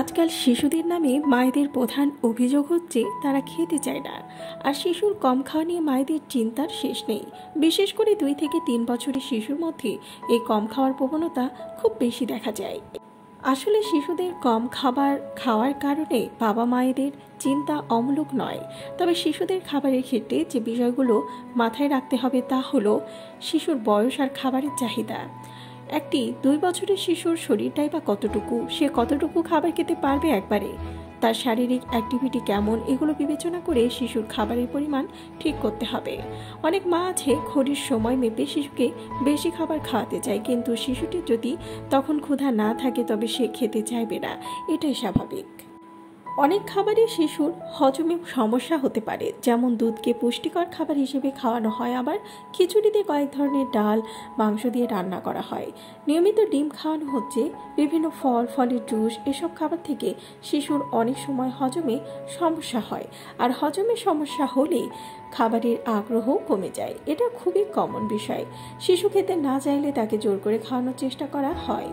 আজকাল শিশুদের নামে মায়েদের প্রধান অভিযোগ হচ্ছে তারা খেতে চায় না। আর শিশুর কম খাওয়া নিয়ে মায়েদের চিন্তার শেষ নেই। বিশেষ করে 2 থেকে 3 বছরের শিশুর মধ্যে এই কম খাওয়ার প্রবণতা খুব বেশি দেখা যায়। আসলে শিশুদের কম খাওয়ার কারণে বাবা মায়েদের চিন্তা অমূলক নয়। তবে শিশুদের খাবারের ক্ষেত্রে যে বিষয়গুলো মাথায় রাখতে হবে তা হলো শিশুর বয়স আর খাবারের চাহিদা। একটি 2 বছরের শিশুর শরীরটাই বা কতটুকু, সে কতটুকু খাবার খেতে পারবে একবারে, তার শারীরিক অ্যাক্টিভিটি কেমন, এগুলো বিবেচনা করে শিশুর খাবারের পরিমাণ ঠিক করতে হবে। অনেক মা আছে ঘড়ির সময় মেপে শিশুকে বেশি খাবার খাওয়াতে চায়, কিন্তু শিশুটির যদি তখন ক্ষুধা না থাকে তবে সে খেতে চাইবে না, এটাই স্বাভাবিক। অনেক খাবারে শিশুর হজমে সমস্যা হতে পারে, যেমন দুধকে পুষ্টিকর খাবার হিসেবে খাওয়ানো হয়, আবার খিচুড়িতে কয়েক ধরনের ডাল মাংস দিয়ে রান্না করা হয়। নিয়মিত ডিম খাওয়ানো হচ্ছে, বিভিন্ন ফলের জুস, এসব খাবার থেকে শিশুর অনেক সময় হজমে সমস্যা হয়। আর হজমে সমস্যা হলে খাবারের আগ্রহ কমে যায়, এটা খুবই কমন বিষয়। শিশু খেতে না চাইলে তাকে জোর করে খাওয়ানোর চেষ্টা করা হয়।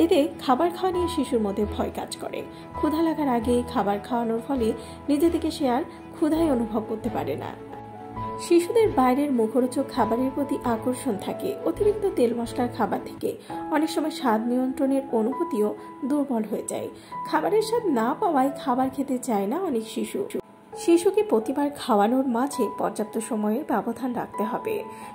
এতে খাবার খাওয়া নিয়ে শিশুর মধ্যে ভয় কাজ করে। ক্ষুধা লাগার আগে খাবার খাওয়ানোর ফলে নিজে থেকে সে আর ক্ষুধাই অনুভব করতে পারে না। শিশুদের বাইরের মুখরোচক খাবারের প্রতি আকর্ষণ থাকে। অতিরিক্ত তেল মশলার খাবার থেকে অনেক সময় স্বাদ নিয়ন্ত্রণের অনুভূতিও দুর্বল হয়ে যায়। খাবারের স্বাদ না পাওয়ায় খাবার খেতে চায় না অনেক শিশু। শিশুকে প্রতিবার খাওয়ানোর মাঝে পর্যাপ্ত সময়ে ব্যবধান রাখতে হবে।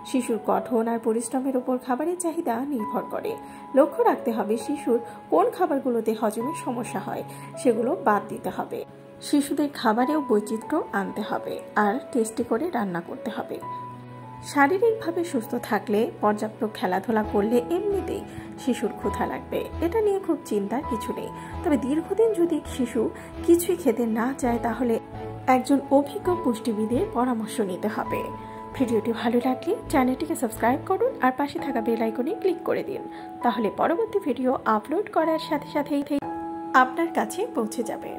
শিশুর গঠন আর পরিশ্রমের উপর খাবারের চাহিদা নির্ভর করে। লক্ষ্য রাখতে হবে শিশুর কোন খাবারগুলোতে হজমের সমস্যা হয়, সেগুলো বাদ দিতে হবে। শিশুদের খাবারেও বৈচিত্র্য আনতে হবে আর টেস্টি করে রান্না করতে হবে। শারীরিকভাবে সুস্থ থাকলে, পর্যাপ্ত খেলাধুলা করলে এমনিতেই শিশুর ক্ষুধা লাগবে, এটা নিয়ে খুব চিন্তার কিছু নেই। তবে দীর্ঘদিন যদি শিশু কিছুই খেতে না চায় তাহলে একজন অভিজ্ঞ পুষ্টিবিদের পরামর্শ নিতে হবে। ভিডিওটি ভালো লাগলে চ্যানেলটিকে সাবস্ক্রাইব করুন আর পাশে থাকা বেল আইকনে ক্লিক করে দিন, তাহলে পরবর্তী ভিডিও আপলোড করার সাথে সাথেই আপনার কাছে পৌঁছে যাবে।